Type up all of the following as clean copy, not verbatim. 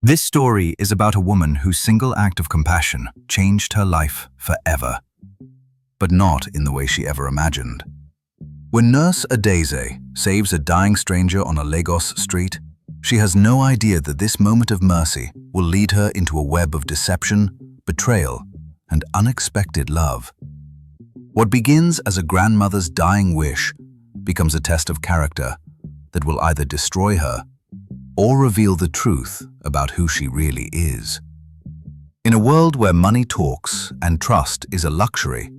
This story is about a woman whose single act of compassion changed her life forever. But not in the way she ever imagined. When nurse Adaeze saves a dying stranger on a Lagos street, she has no idea that this moment of mercy will lead her into a web of deception, betrayal, and unexpected love. What begins as a grandmother's dying wish becomes a test of character that will either destroy her or reveal the truth about who she really is. In a world where money talks and trust is a luxury,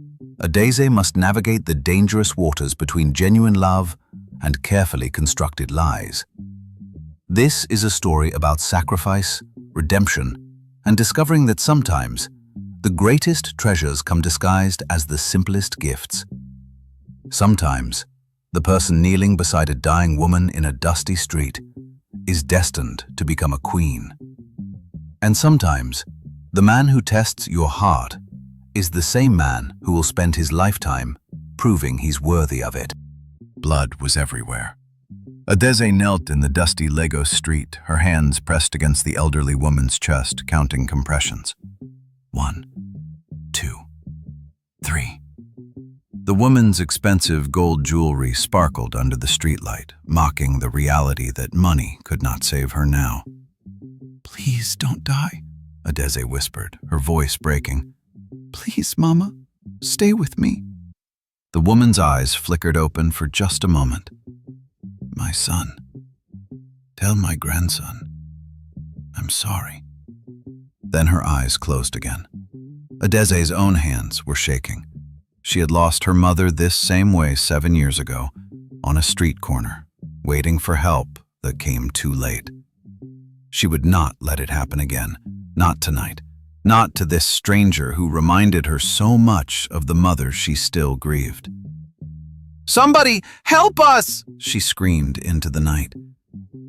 Adaeze must navigate the dangerous waters between genuine love and carefully constructed lies. This is a story about sacrifice, redemption, and discovering that sometimes the greatest treasures come disguised as the simplest gifts. Sometimes, the person kneeling beside a dying woman in a dusty street is destined to become a queen. And sometimes, the man who tests your heart is the same man who will spend his lifetime proving he's worthy of it. Blood was everywhere. Adaeze knelt in the dusty Lagos street, her hands pressed against the elderly woman's chest, counting compressions. 1, 2, 3. The woman's expensive gold jewelry sparkled under the streetlight, mocking the reality that money could not save her now. "Please don't die," Adaeze whispered, her voice breaking. "Please, Mama, stay with me." The woman's eyes flickered open for just a moment. "My son, tell my grandson, I'm sorry." Then her eyes closed again. Adaeze's own hands were shaking. She had lost her mother this same way 7 years ago, on a street corner, waiting for help that came too late. She would not let it happen again, not tonight, not to this stranger who reminded her so much of the mother she still grieved. "Somebody, help us!" she screamed into the night.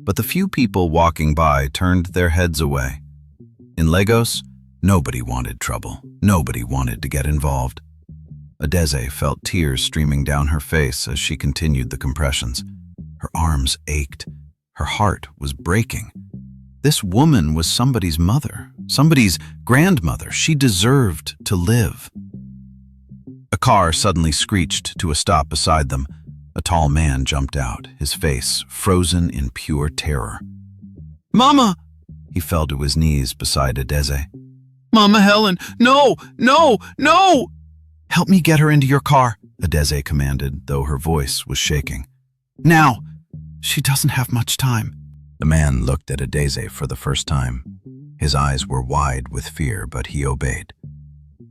But the few people walking by turned their heads away. In Lagos, nobody wanted trouble. Nobody wanted to get involved. Adaeze felt tears streaming down her face as she continued the compressions. Her arms ached. Her heart was breaking. This woman was somebody's mother, somebody's grandmother. She deserved to live. A car suddenly screeched to a stop beside them. A tall man jumped out, his face frozen in pure terror. "Mama!" He fell to his knees beside Adaeze. "Mama Helen, no, no, no!" "Help me get her into your car," Adaeze commanded, though her voice was shaking. "Now! She doesn't have much time." The man looked at Adaeze for the first time. His eyes were wide with fear, but he obeyed.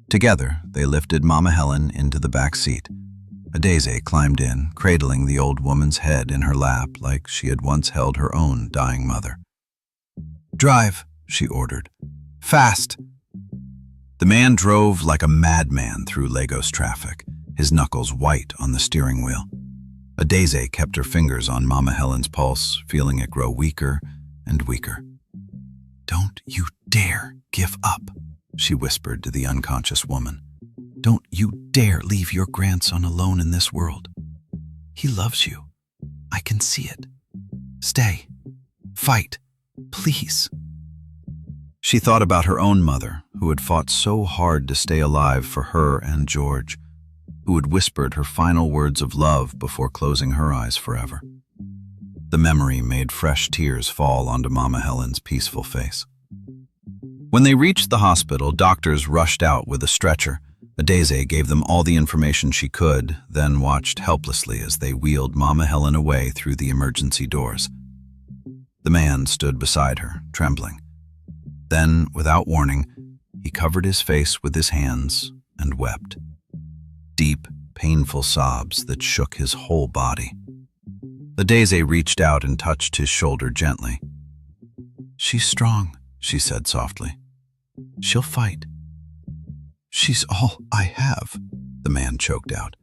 Together, they lifted Mama Helen into the back seat. Adaeze climbed in, cradling the old woman's head in her lap like she had once held her own dying mother. "Drive," she ordered. "Fast." The man drove like a madman through Lagos traffic, his knuckles white on the steering wheel. Adaeze kept her fingers on Mama Helen's pulse, feeling it grow weaker and weaker. "Don't you dare give up," she whispered to the unconscious woman. "Don't you dare leave your grandson alone in this world. He loves you. I can see it. Stay. Fight. Please." She thought about her own mother, who had fought so hard to stay alive for her and George, who had whispered her final words of love before closing her eyes forever. The memory made fresh tears fall onto Mama Helen's peaceful face. When they reached the hospital, doctors rushed out with a stretcher. Adaeze gave them all the information she could, then watched helplessly as they wheeled Mama Helen away through the emergency doors. The man stood beside her, trembling. Then, without warning, he covered his face with his hands and wept. Deep, painful sobs that shook his whole body. Adaeze reached out and touched his shoulder gently. "She's strong," she said softly. "She'll fight." "She's all I have," the man choked out.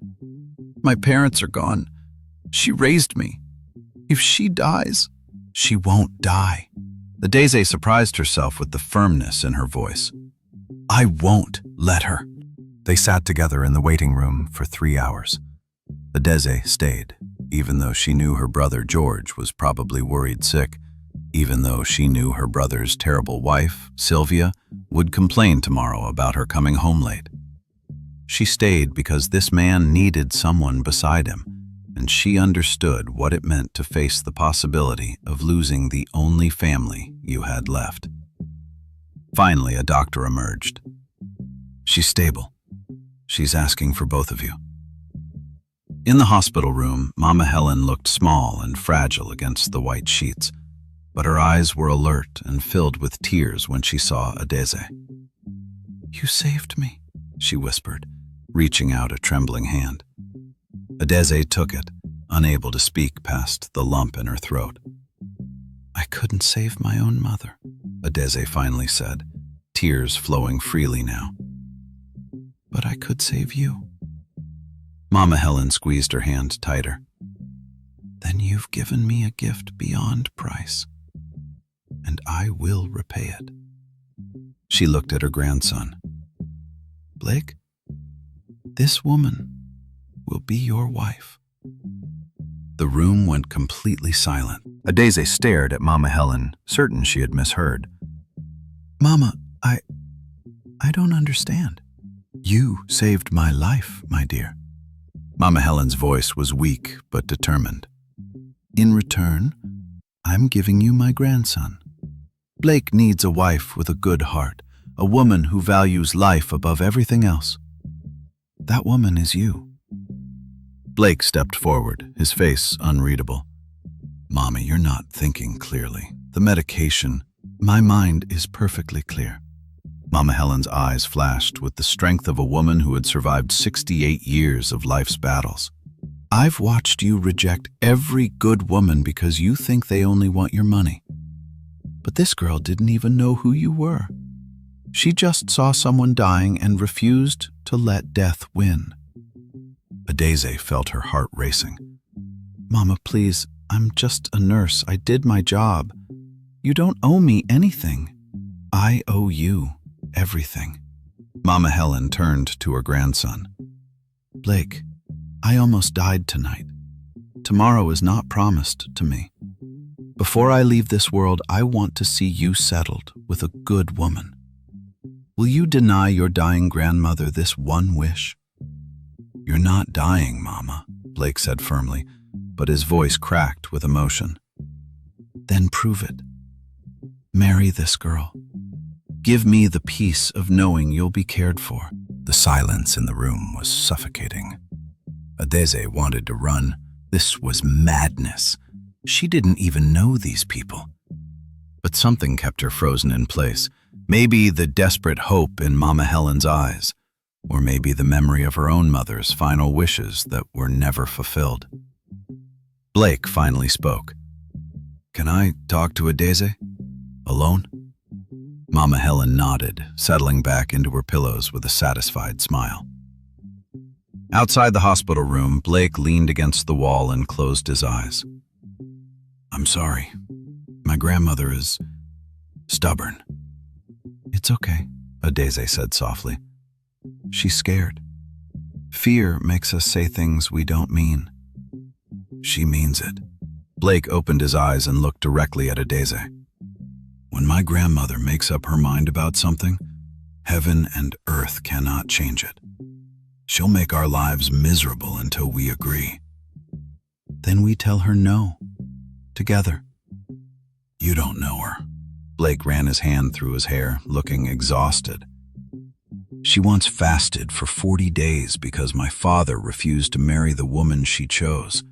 "My parents are gone. She raised me. If she dies..." "She won't die." Adaeze surprised herself with the firmness in her voice. "I won't let her." They sat together in the waiting room for 3 hours. Adaeze stayed, even though she knew her brother George was probably worried sick. even though she knew her brother's terrible wife, Sylvia, would complain tomorrow about her coming home late. She stayed because this man needed someone beside him, and she understood what it meant to face the possibility of losing the only family you had left. Finally, a doctor emerged. "She's stable. She's asking for both of you." In the hospital room, Mama Helen looked small and fragile against the white sheets, but her eyes were alert and filled with tears when she saw Adaeze. "You saved me," she whispered, reaching out a trembling hand. Adaeze took it, unable to speak past the lump in her throat. "I couldn't save my own mother," Adaeze finally said, tears flowing freely now. "But I could save you." Mama Helen squeezed her hand tighter. "Then you've given me a gift beyond price, and I will repay it." She looked at her grandson. "Blake, this woman will be your wife." The room went completely silent. Adaeze stared at Mama Helen, certain she had misheard. "Mama, I don't understand." "You saved my life, my dear." Mama Helen's voice was weak but determined. "In return, I'm giving you my grandson. Blake needs a wife with a good heart, a woman who values life above everything else. That woman is you." Blake stepped forward, his face unreadable. "Mommy, you're not thinking clearly. The medication, my mind is perfectly clear." Mama Helen's eyes flashed with the strength of a woman who had survived 68 years of life's battles. "I've watched you reject every good woman because you think they only want your money. But this girl didn't even know who you were. She just saw someone dying and refused to let death win." Adaeze felt her heart racing. "Mama, please, I'm just a nurse. I did my job. You don't owe me anything. I owe you everything." Mama Helen turned to her grandson. "Blake, I almost died tonight. Tomorrow is not promised to me. Before I leave this world, I want to see you settled with a good woman. Will you deny your dying grandmother this one wish?" "You're not dying, Mama," Blake said firmly, but his voice cracked with emotion. "Then prove it. Marry this girl. Give me the peace of knowing you'll be cared for." The silence in the room was suffocating. Adaeze wanted to run. This was madness. She didn't even know these people. But something kept her frozen in place. Maybe the desperate hope in Mama Helen's eyes, or maybe the memory of her own mother's final wishes that were never fulfilled. Blake finally spoke. "Can I talk to Adaeze? Alone?" Mama Helen nodded, settling back into her pillows with a satisfied smile. Outside the hospital room, Blake leaned against the wall and closed his eyes. "I'm sorry. My grandmother is stubborn." "It's okay," Adaeze said softly. "She's scared. Fear makes us say things we don't mean." "She means it." Blake opened his eyes and looked directly at Adaeze. "When my grandmother makes up her mind about something, heaven and earth cannot change it. She'll make our lives miserable until we agree. Then we tell her no, together." "You don't know her." Blake ran his hand through his hair, looking exhausted. "She once fasted for 40 days because my father refused to marry the woman she chose.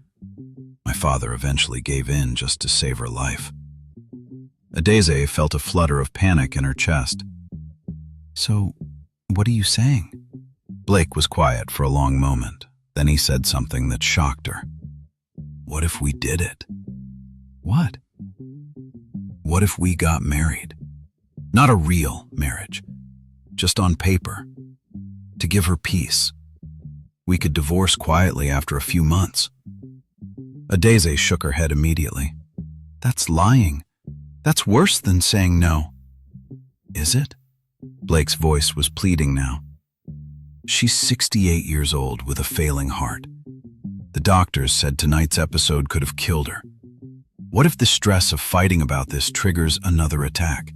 My father eventually gave in just to save her life." Adaeze felt a flutter of panic in her chest. "So, what are you saying?" Blake was quiet for a long moment. Then he said something that shocked her. "What if we did it?" "What?" "What if we got married? Not a real marriage, just on paper, to give her peace. We could divorce quietly after a few months." Adaeze shook her head immediately. "That's lying. That's worse than saying no." "Is it?" Blake's voice was pleading now. "She's 68 years old with a failing heart. The doctors said tonight's episode could have killed her. What if the stress of fighting about this triggers another attack?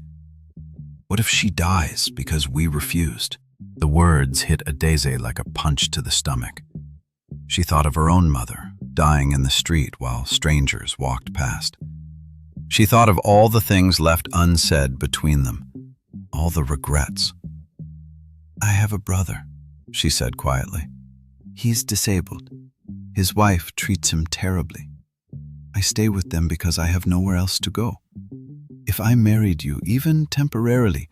What if she dies because we refused? The words hit Adaeze like a punch to the stomach. She thought of her own mother, dying in the street while strangers walked past. She thought of all the things left unsaid between them, all the regrets. "I have a brother," she said quietly. "He's disabled. His wife treats him terribly. I stay with them because I have nowhere else to go. If I married you, even temporarily,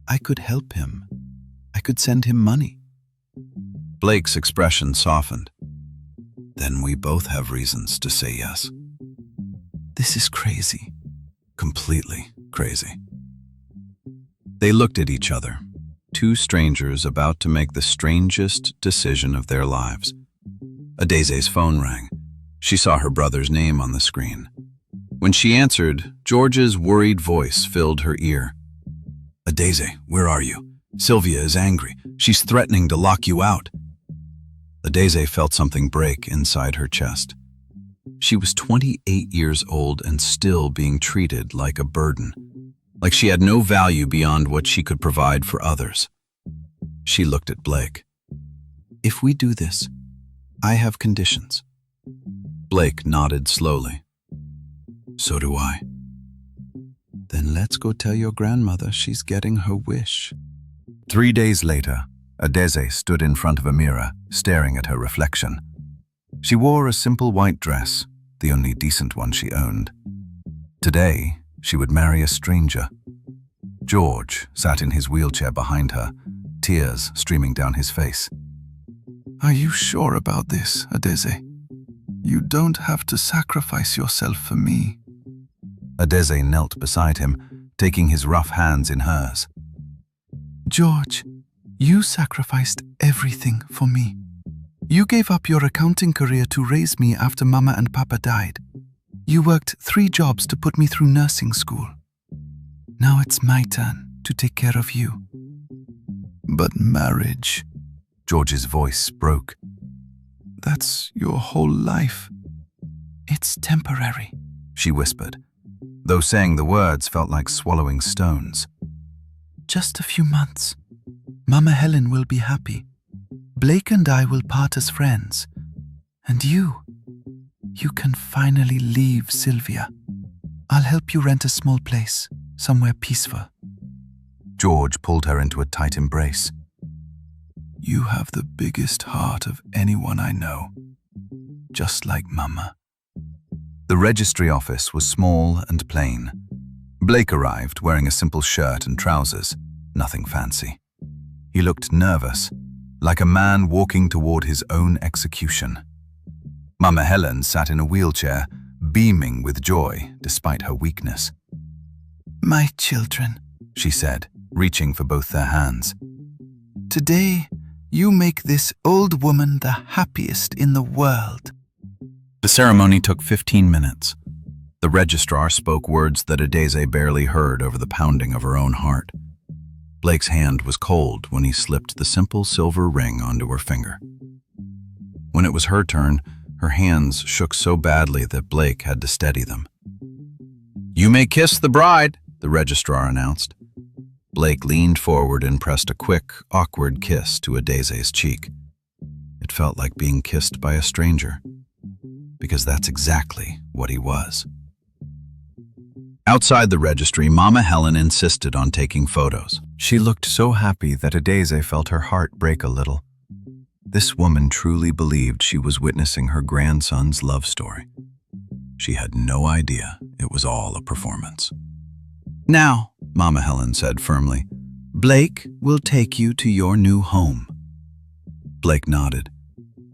I could help him. I could send him money." Blake's expression softened. "Then we both have reasons to say yes." "This is crazy." Completely crazy. They looked at each other, two strangers about to make the strangest decision of their lives. Adaeze's phone rang. She saw her brother's name on the screen. When she answered, George's worried voice filled her ear. "Adaeze, where are you? Sylvia is angry. She's threatening to lock you out." Adaeze felt something break inside her chest. She was 28 years old and still being treated like a burden, like she had no value beyond what she could provide for others. She looked at Blake. "If we do this, I have conditions." Blake nodded slowly. "So do I." "Then let's go tell your grandmother she's getting her wish." 3 days later, Adaeze stood in front of a mirror, staring at her reflection. She wore a simple white dress, the only decent one she owned. Today, she would marry a stranger. George sat in his wheelchair behind her, tears streaming down his face. "Are you sure about this, Adaeze? You don't have to sacrifice yourself for me." Adaeze knelt beside him, taking his rough hands in hers. "George, you sacrificed everything for me. You gave up your accounting career to raise me after Mama and Papa died. You worked 3 jobs to put me through nursing school. Now it's my turn to take care of you." "But marriage," George's voice broke. "That's your whole life." "It's temporary," she whispered, though saying the words felt like swallowing stones. "Just a few months. Mama Helen will be happy. Blake and I will part as friends. And you can finally leave Sylvia. I'll help you rent a small place, somewhere peaceful." George pulled her into a tight embrace. "You have the biggest heart of anyone I know, just like Mama." The registry office was small and plain. Blake arrived wearing a simple shirt and trousers, nothing fancy. He looked nervous, like a man walking toward his own execution. Mama Helen sat in a wheelchair, beaming with joy despite her weakness. "My children," she said, reaching for both their hands. "Today, you make this old woman the happiest in the world." The ceremony took 15 minutes. The registrar spoke words that Adaeze barely heard over the pounding of her own heart. Blake's hand was cold when he slipped the simple silver ring onto her finger. When it was her turn, her hands shook so badly that Blake had to steady them. "You may kiss the bride," the registrar announced. Blake leaned forward and pressed a quick, awkward kiss to Adaeze's cheek. It felt like being kissed by a stranger, because that's exactly what he was. Outside the registry, Mama Helen insisted on taking photos. She looked so happy that Adaeze felt her heart break a little. This woman truly believed she was witnessing her grandson's love story. She had no idea it was all a performance. "Now," Mama Helen said firmly, "Blake will take you to your new home." Blake nodded.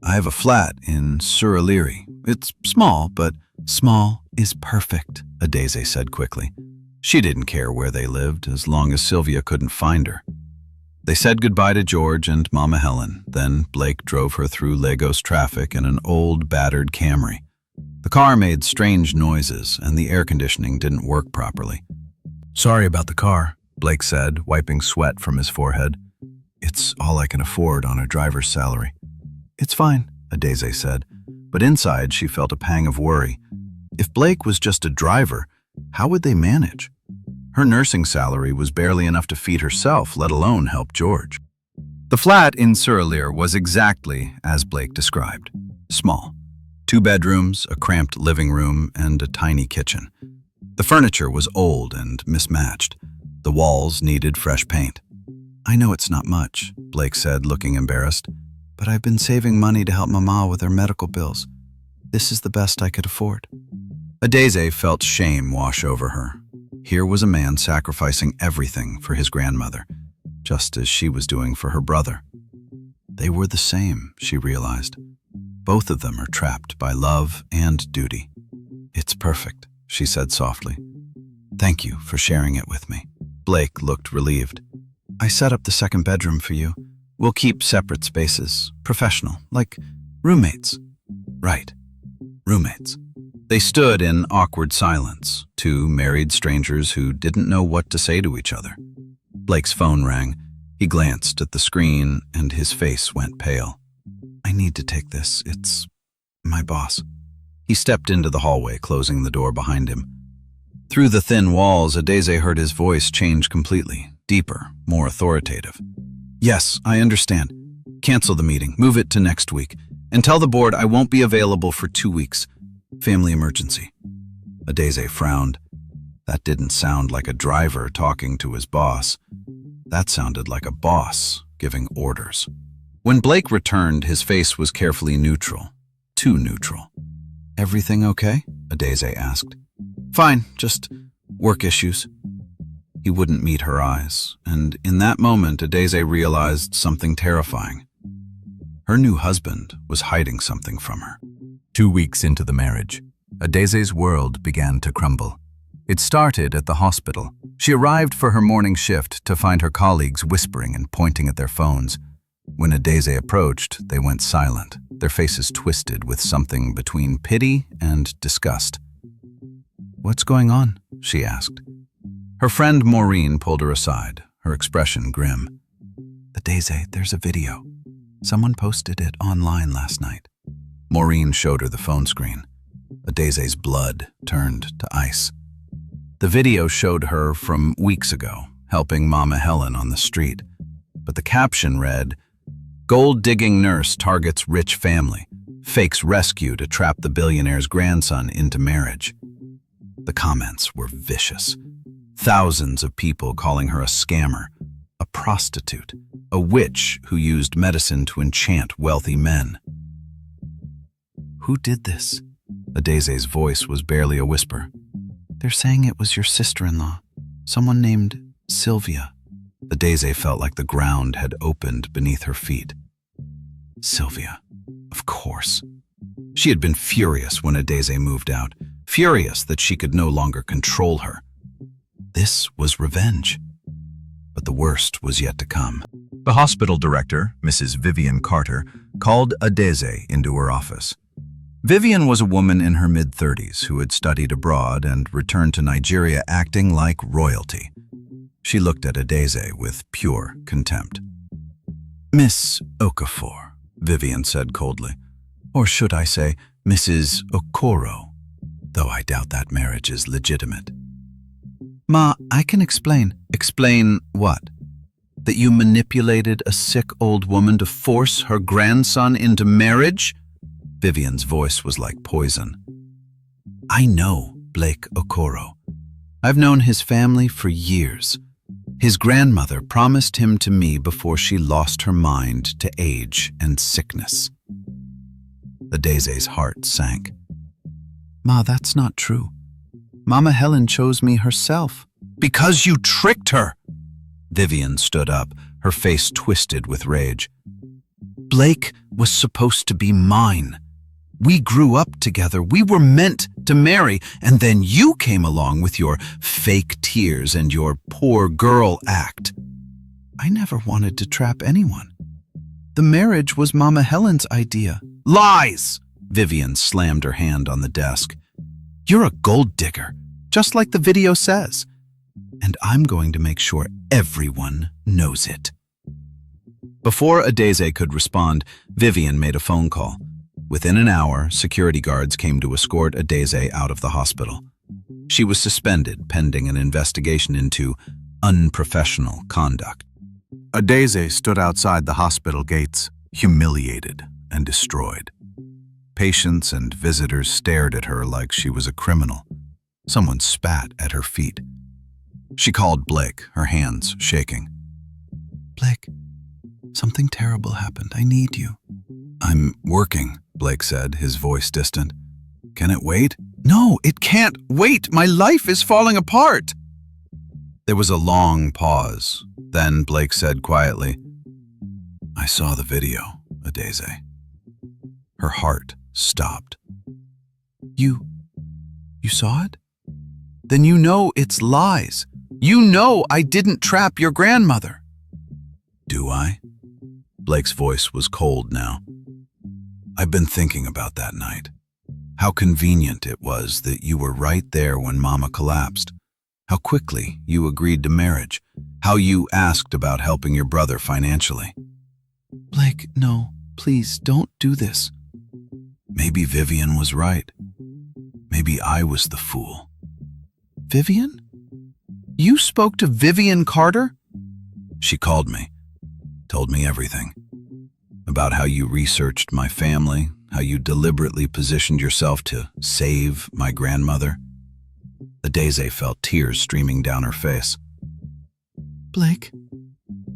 "I have a flat in Surrey. It's small, but..." "Small is perfect," Adaeze said quickly. She didn't care where they lived as long as Sylvia couldn't find her. They said goodbye to George and Mama Helen. Then Blake drove her through Lagos traffic in an old, battered Camry. The car made strange noises and the air conditioning didn't work properly. "Sorry about the car," Blake said, wiping sweat from his forehead. "It's all I can afford on a driver's salary." "It's fine," Adaeze said, but inside she felt a pang of worry. If Blake was just a driver, how would they manage? Her nursing salary was barely enough to feed herself, let alone help George. The flat in Surreylir was exactly as Blake described. Small. 2 bedrooms, a cramped living room, and a tiny kitchen. The furniture was old and mismatched. The walls needed fresh paint. "I know it's not much," Blake said, looking embarrassed, "but I've been saving money to help Mama with her medical bills. This is the best I could afford." Adaeze felt shame wash over her. Here was a man sacrificing everything for his grandmother, just as she was doing for her brother. They were the same, she realized. Both of them are trapped by love and duty. "It's perfect," she said softly. "Thank you for sharing it with me." Blake looked relieved. "I set up the second bedroom for you. We'll keep separate spaces, professional, like roommates." "Right, roommates." They stood in awkward silence, 2 married strangers who didn't know what to say to each other. Blake's phone rang. He glanced at the screen and his face went pale. "I need to take this. It's my boss." He stepped into the hallway, closing the door behind him. Through the thin walls, Adaeze heard his voice change completely, deeper, more authoritative. "Yes, I understand. Cancel the meeting, move it to next week, and tell the board I won't be available for 2 weeks. Family emergency." Adaeze frowned. That didn't sound like a driver talking to his boss. That sounded like a boss giving orders. When Blake returned, his face was carefully neutral. Too neutral. "Everything okay?" Adaeze asked. "Fine, just work issues." He wouldn't meet her eyes, and in that moment, Adaeze realized something terrifying. Her new husband was hiding something from her. 2 weeks into the marriage, Adaeze's world began to crumble. It started at the hospital. She arrived for her morning shift to find her colleagues whispering and pointing at their phones. When Adaeze approached, they went silent, their faces twisted with something between pity and disgust. "What's going on?" she asked. Her friend Maureen pulled her aside, her expression grim. "Adaeze, there's a video. Someone posted it online last night." Maureen showed her the phone screen. Adaeze's blood turned to ice. The video showed her from weeks ago, helping Mama Helen on the street. But the caption read, "Gold-digging nurse targets rich family. Fakes rescue to trap the billionaire's grandson into marriage." The comments were vicious. Thousands of people calling her a scammer, a prostitute, a witch who used medicine to enchant wealthy men. "Who did this?" Adaeze's voice was barely a whisper. "They're saying it was your sister-in-law, someone named Sylvia." Adaeze felt like the ground had opened beneath her feet. Sylvia, of course. She had been furious when Adaeze moved out, furious that she could no longer control her. This was revenge. But the worst was yet to come. The hospital director, Mrs. Vivian Carter, called Adaeze into her office. Vivian was a woman in her mid-30s who had studied abroad and returned to Nigeria acting like royalty. She looked at Adaeze with pure contempt. "Miss Okafor," Vivian said coldly. "Or should I say, Mrs. Okoro, though I doubt that marriage is legitimate." "Ma, I can explain." "Explain what? That you manipulated a sick old woman to force her grandson into marriage?" Vivian's voice was like poison. "I know Blake Okoro. I've known his family for years. His grandmother promised him to me before she lost her mind to age and sickness." Adaeze's heart sank. "Ma, that's not true. Mama Helen chose me herself." "Because you tricked her!" Vivian stood up, her face twisted with rage. "Blake was supposed to be mine. We grew up together. We were meant to marry, and then you came along with your fake tears and your poor girl act. I never wanted to trap anyone. The marriage was Mama Helen's idea." "Lies!" Vivian slammed her hand on the desk. "You're a gold digger, just like the video says. And I'm going to make sure everyone knows it." Before Adaeze could respond, Vivian made a phone call. Within an hour, security guards came to escort Adaeze out of the hospital. She was suspended pending an investigation into unprofessional conduct. Adaeze stood outside the hospital gates, humiliated and destroyed. Patients and visitors stared at her like she was a criminal. Someone spat at her feet. She called Blake, her hands shaking. Blake, something terrible happened. I need you. "I'm working," Blake said, his voice distant. "Can it wait?" No, it can't wait. My life is falling apart. There was a long pause. Then Blake said quietly, "I saw the video, Adaeze." Her heart stopped. You saw it? Then you know it's lies. You know I didn't trap your grandmother. "Do I?" Blake's voice was cold now. "I've been thinking about that night. How convenient it was that you were right there when Mama collapsed. How quickly you agreed to marriage. How you asked about helping your brother financially." Blake, no, please don't do this. Maybe Vivian was right. Maybe I was the fool. Vivian? You spoke to Vivian Carter? She called me, told me everything. About how you researched my family, how you deliberately positioned yourself to save my grandmother. Adaeze felt tears streaming down her face. Blake,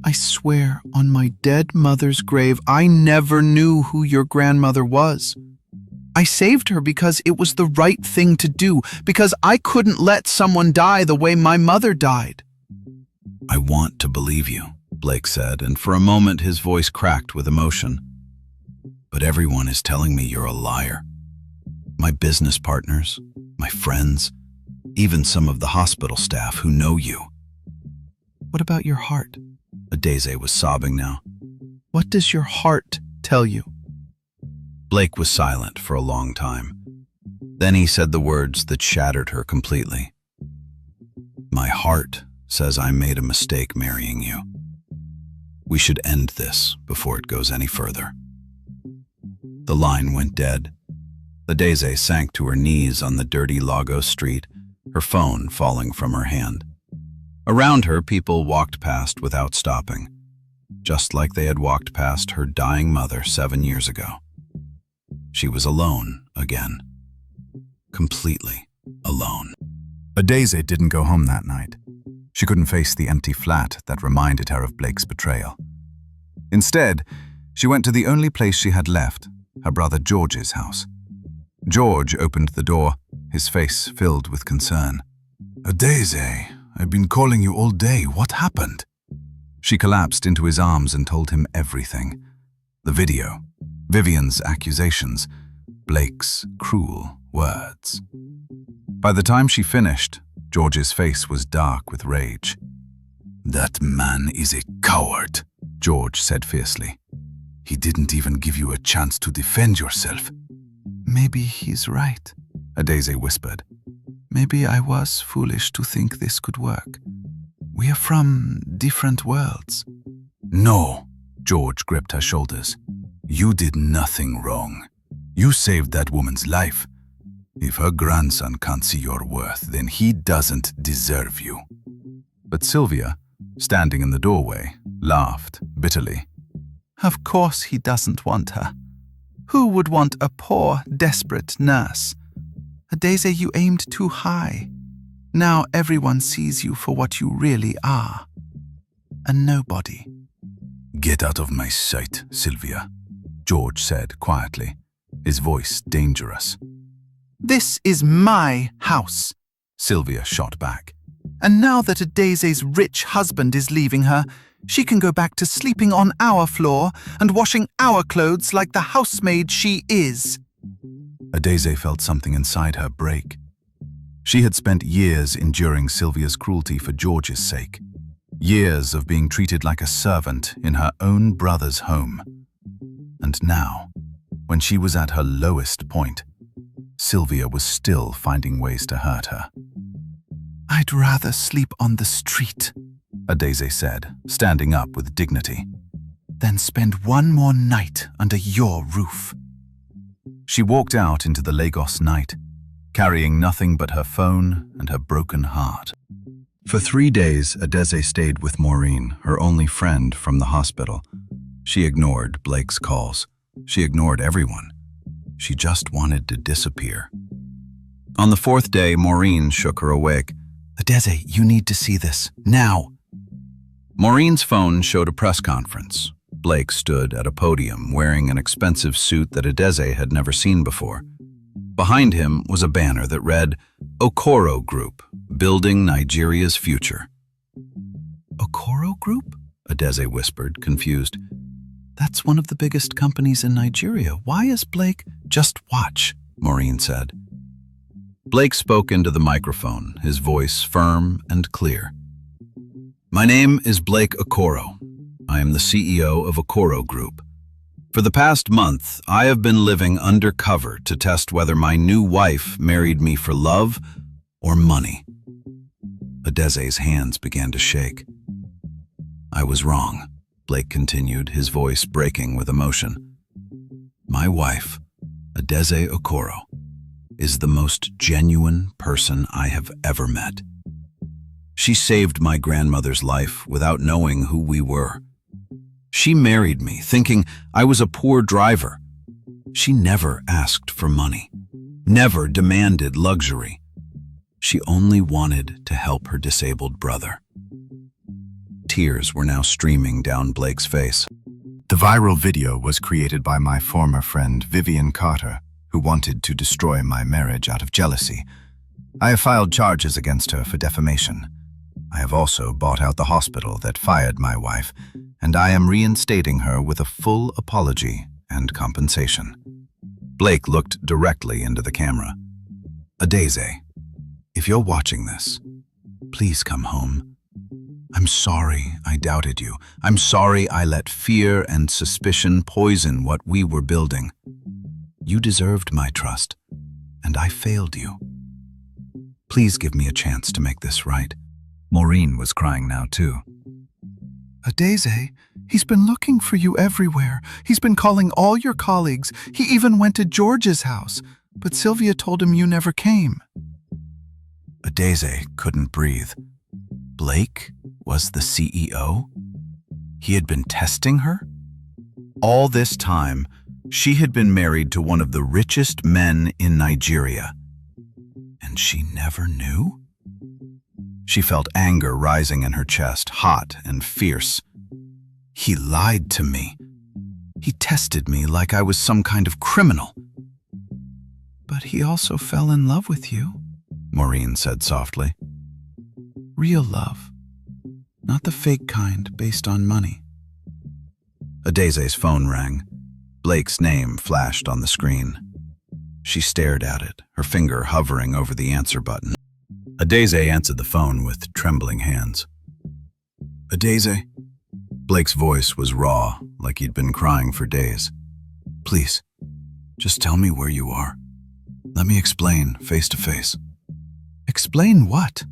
I swear on my dead mother's grave, I never knew who your grandmother was. I saved her because it was the right thing to do, because I couldn't let someone die the way my mother died. "I want to believe you," Blake said, and for a moment his voice cracked with emotion. "But everyone is telling me you're a liar. My business partners, my friends, even some of the hospital staff who know you." What about your heart? Adaeze was sobbing now. What does your heart tell you? Blake was silent for a long time. Then he said the words that shattered her completely. "My heart says I made a mistake marrying you. We should end this before it goes any further." The line went dead. Adaeze sank to her knees on the dirty Lagos street, her phone falling from her hand. Around her, people walked past without stopping, just like they had walked past her dying mother 7 years ago. She was alone again. Completely alone. Adaeze didn't go home that night. She couldn't face the empty flat that reminded her of Blake's betrayal. Instead, she went to the only place she had left, her brother George's house. George opened the door, his face filled with concern. "Adaeze, I've been calling you all day. What happened?" She collapsed into his arms and told him everything. The video, Vivian's accusations, Blake's cruel words. By the time she finished, George's face was dark with rage. "That man is a coward," George said fiercely. "He didn't even give you a chance to defend yourself." Maybe he's right, Adaeze whispered. Maybe I was foolish to think this could work. We are from different worlds. "No," George gripped her shoulders. "You did nothing wrong. You saved that woman's life. If her grandson can't see your worth, then he doesn't deserve you." But Sylvia, standing in the doorway, laughed bitterly. Of course he doesn't want her. Who would want a poor, desperate nurse? Adaeze, you aimed too high. Now everyone sees you for what you really are. A nobody. "Get out of my sight, Sylvia," George said quietly, his voice dangerous. This is my house, Sylvia shot back. And now that Adaeze's rich husband is leaving her, she can go back to sleeping on our floor and washing our clothes like the housemaid she is. Adaeze felt something inside her break. She had spent years enduring Sylvia's cruelty for George's sake. Years of being treated like a servant in her own brother's home. And now, when she was at her lowest point, Sylvia was still finding ways to hurt her. I'd rather sleep on the street, Adaeze said, standing up with dignity, than spend one more night under your roof. She walked out into the Lagos night, carrying nothing but her phone and her broken heart. For 3 days, Adaeze stayed with Maureen, her only friend from the hospital. She ignored Blake's calls. She ignored everyone. She just wanted to disappear. On the 4th day, Maureen shook her awake. "Adaeze, you need to see this, now." Maureen's phone showed a press conference. Blake stood at a podium wearing an expensive suit that Adaeze had never seen before. Behind him was a banner that read, "Okoro Group, Building Nigeria's Future." "Okoro Group?" Adaeze whispered, confused. "That's one of the biggest companies in Nigeria. Why is Blake—" "Just watch," Maureen said. Blake spoke into the microphone, his voice firm and clear. "My name is Blake Okoro. I am the CEO of Okoro Group. For the past month, I have been living undercover to test whether my new wife married me for love or money." Adaeze's hands began to shake. "I was wrong," Blake continued, his voice breaking with emotion. "My wife, Adaeze Okoro, is the most genuine person I have ever met. She saved my grandmother's life without knowing who we were. She married me thinking I was a poor driver. She never asked for money, never demanded luxury. She only wanted to help her disabled brother." Tears were now streaming down Blake's face. The viral video was created by my former friend Vivian Carter, who wanted to destroy my marriage out of jealousy. I have filed charges against her for defamation. I have also bought out the hospital that fired my wife, and I am reinstating her with a full apology and compensation. Blake looked directly into the camera. "Adaeze, if you're watching this, please come home. I'm sorry I doubted you. I'm sorry I let fear and suspicion poison what we were building. You deserved my trust, and I failed you. Please give me a chance to make this right." Maureen was crying now too. "Adaeze, he's been looking for you everywhere. He's been calling all your colleagues. He even went to George's house, but Sylvia told him you never came." Adaeze couldn't breathe. Blake was the CEO? He had been testing her? All this time, she had been married to one of the richest men in Nigeria. And she never knew? She felt anger rising in her chest, hot and fierce. He lied to me. He tested me like I was some kind of criminal. "But he also fell in love with you," Maureen said softly. "Real love, not the fake kind based on money." Adaeze's phone rang. Blake's name flashed on the screen. She stared at it, her finger hovering over the answer button. Adaeze answered the phone with trembling hands. "Adaeze?" Blake's voice was raw, like he'd been crying for days. "Please, just tell me where you are. Let me explain face to face." "Explain what?"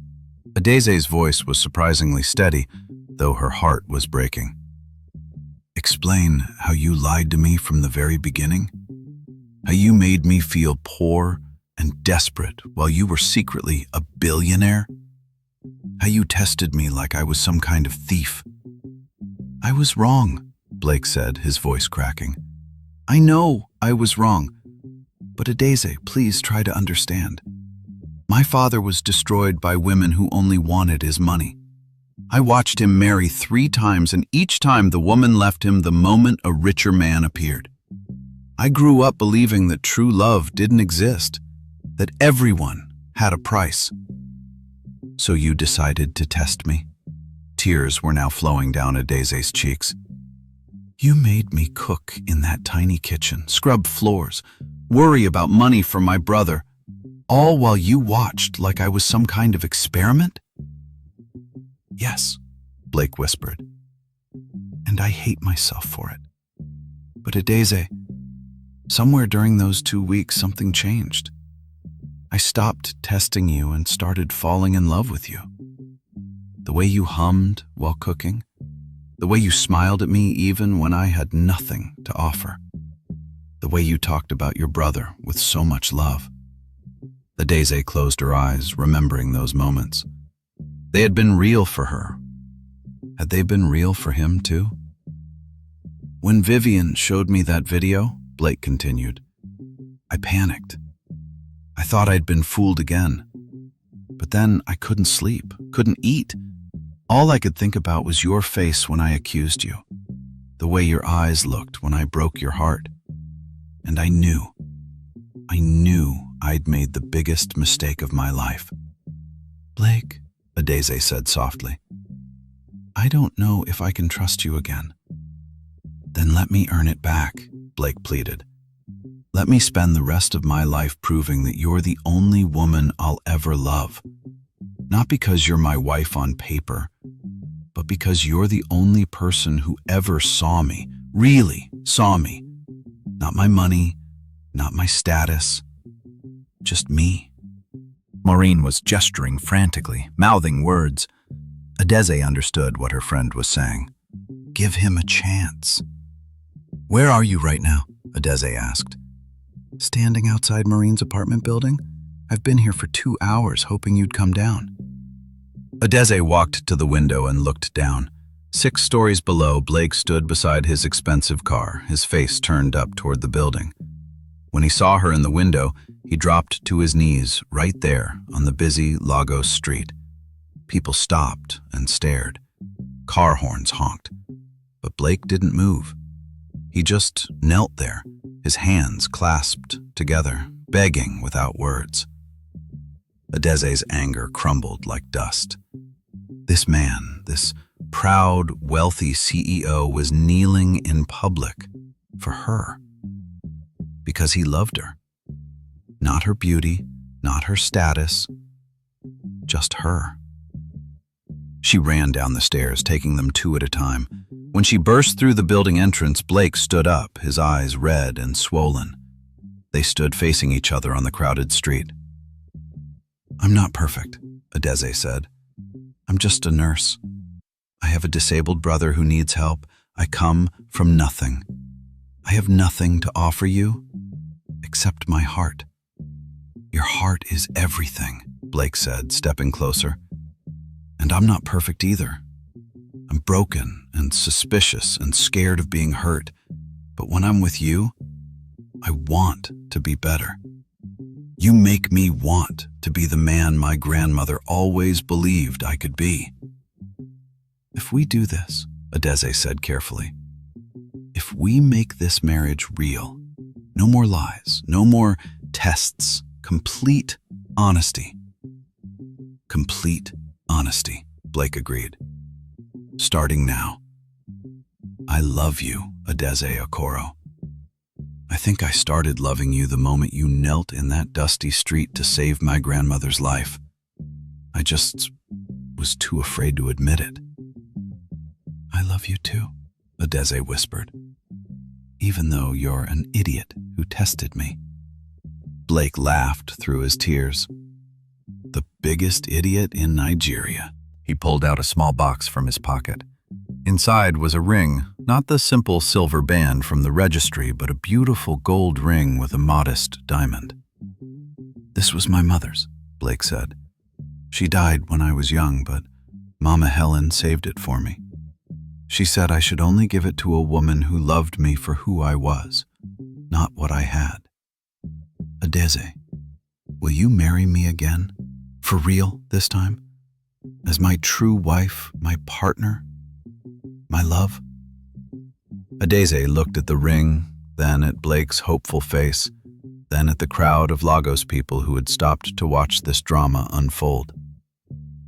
Adaeze's voice was surprisingly steady, though her heart was breaking. "Explain how you lied to me from the very beginning. How you made me feel poor and desperate while you were secretly a billionaire. How you tested me like I was some kind of thief." "I was wrong," Blake said, his voice cracking. "I know I was wrong. But Adaeze, please try to understand. My father was destroyed by women who only wanted his money. I watched him marry 3 times, and each time the woman left him the moment a richer man appeared. I grew up believing that true love didn't exist, that everyone had a price. So you decided to test me?" Tears were now flowing down Adaeze's cheeks. "You made me cook in that tiny kitchen, scrub floors, worry about money for my brother, all while you watched like I was some kind of experiment?" "Yes," Blake whispered, "and I hate myself for it. But Adaeze, somewhere during those 2 weeks something changed. I stopped testing you and started falling in love with you. The way you hummed while cooking, the way you smiled at me even when I had nothing to offer. The way you talked about your brother with so much love. Adaeze closed her eyes, remembering those moments. They had been real for her. Had they been real for him too? When Vivian showed me that video, Blake continued, I panicked. I thought I'd been fooled again. But then I couldn't sleep, couldn't eat. All I could think about was your face when I accused you, the way your eyes looked when I broke your heart. And I knew I'd made the biggest mistake of my life. Blake, Adaeze said softly, I don't know if I can trust you again. Then let me earn it back, Blake pleaded. Let me spend the rest of my life proving that you're the only woman I'll ever love. Not because you're my wife on paper, but because you're the only person who ever saw me, really saw me. Not my money, not my status, just me. Maureen was gesturing frantically, mouthing words. Adaeze understood what her friend was saying. Give him a chance. Where are you right now? Adaeze asked. Standing outside Maureen's apartment building? I've been here for 2 hours hoping you'd come down. Adaeze walked to the window and looked down. 6 stories below, Blake stood beside his expensive car, his face turned up toward the building. When he saw her in the window, he dropped to his knees right there on the busy Lagos street. People stopped and stared. Car horns honked. But Blake didn't move. He just knelt there, his hands clasped together, begging without words. Adeze's anger crumbled like dust. This man, this proud, wealthy CEO was kneeling in public for her because he loved her. Not her beauty, not her status, just her. She ran down the stairs, taking them 2 at a time. When she burst through the building entrance, Blake stood up, his eyes red and swollen. They stood facing each other on the crowded street. I'm not perfect, Adaeze said. I'm just a nurse. I have a disabled brother who needs help. I come from nothing. I have nothing to offer you except my heart. Your heart is everything, Blake said, stepping closer. And I'm not perfect either. I'm broken and suspicious and scared of being hurt. But when I'm with you, I want to be better. You make me want to be the man my grandmother always believed I could be. If we do this, Adaeze said carefully, if we make this marriage real, no more lies, no more tests, complete honesty. Complete honesty, Blake agreed. Starting now. I love you, Adaeze Okoro. I think I started loving you the moment you knelt in that dusty street to save my grandmother's life. I just was too afraid to admit it. I love you too, Adaeze whispered, even though you're an idiot who tested me. Blake laughed through his tears. The biggest idiot in Nigeria. He pulled out a small box from his pocket. Inside was a ring, not the simple silver band from the registry, but a beautiful gold ring with a modest diamond. This was my mother's, Blake said. She died when I was young, but Mama Helen saved it for me. She said I should only give it to a woman who loved me for who I was, not what I had. Adaeze, will you marry me again? For real this time? As my true wife, my partner, my love? Adaeze looked at the ring, then at Blake's hopeful face, then at the crowd of Lagos people who had stopped to watch this drama unfold.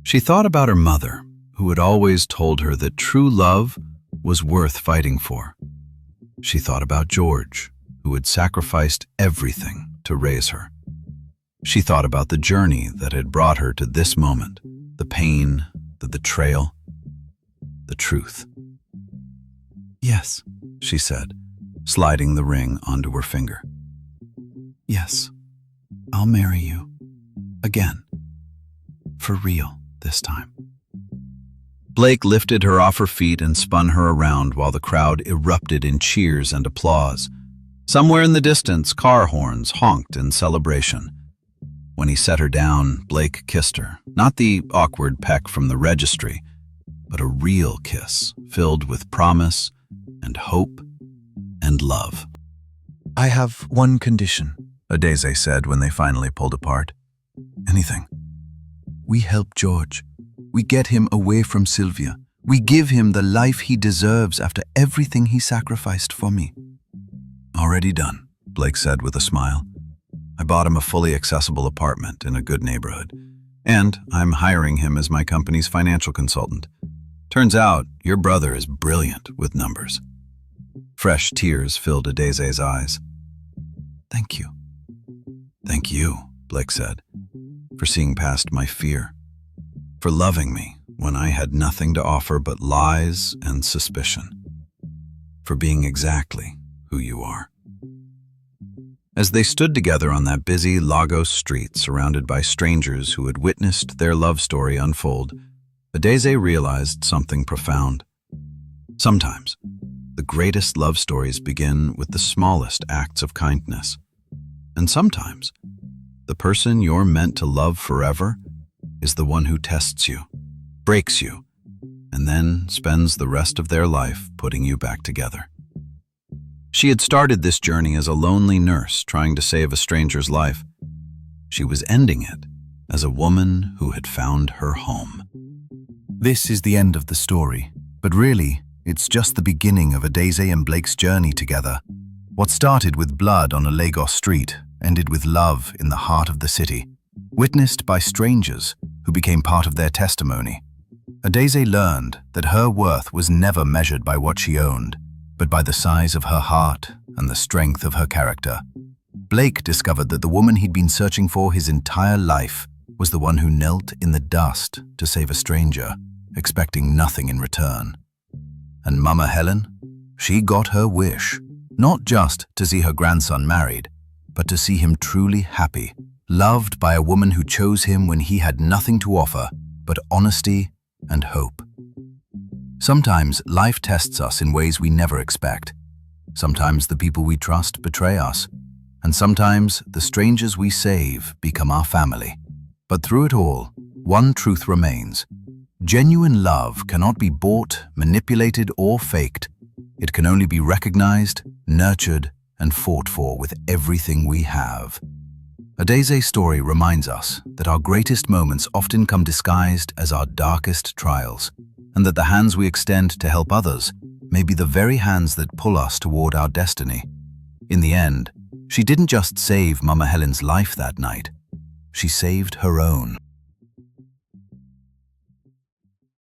She thought about her mother, who had always told her that true love was worth fighting for. She thought about George, who had sacrificed everything to raise her. She thought about the journey that had brought her to this moment, the pain, the betrayal, the truth. Yes, she said, sliding the ring onto her finger. Yes, I'll marry you. Again. For real this time. Blake lifted her off her feet and spun her around while the crowd erupted in cheers and applause. Somewhere in the distance, car horns honked in celebration. When he set her down, Blake kissed her, not the awkward peck from the registry, but a real kiss filled with promise and hope and love. I have one condition, Adaeze said when they finally pulled apart. Anything. We help George. We get him away from Sylvia. We give him the life he deserves after everything he sacrificed for me. Already done, Blake said with a smile. I bought him a fully accessible apartment in a good neighborhood, and I'm hiring him as my company's financial consultant. Turns out, your brother is brilliant with numbers. Fresh tears filled Adaeze's eyes. Thank you. Thank you, Blake said, for seeing past my fear, for loving me when I had nothing to offer but lies and suspicion, for being exactly who you are. As they stood together on that busy Lagos street surrounded by strangers who had witnessed their love story unfold, Adaeze realized something profound. Sometimes, the greatest love stories begin with the smallest acts of kindness. And sometimes, the person you're meant to love forever is the one who tests you, breaks you, and then spends the rest of their life putting you back together. She had started this journey as a lonely nurse trying to save a stranger's life. She was ending it as a woman who had found her home. This is the end of the story, but really, it's just the beginning of Adaeze and Blake's journey together. What started with blood on a Lagos street ended with love in the heart of the city, witnessed by strangers who became part of their testimony. Adaeze learned that her worth was never measured by what she owned, but by the size of her heart and the strength of her character. Blake discovered that the woman he'd been searching for his entire life was the one who knelt in the dust to save a stranger, expecting nothing in return. And Mama Helen? She got her wish, not just to see her grandson married, but to see him truly happy, loved by a woman who chose him when he had nothing to offer but honesty and hope. Sometimes life tests us in ways we never expect. Sometimes the people we trust betray us, and sometimes the strangers we save become our family. But through it all, one truth remains. Genuine love cannot be bought, manipulated, or faked. It can only be recognized, nurtured, and fought for with everything we have. Adaeze's story reminds us that our greatest moments often come disguised as our darkest trials, and that the hands we extend to help others may be the very hands that pull us toward our destiny. In the end, she didn't just save Mama Helen's life that night, she saved her own.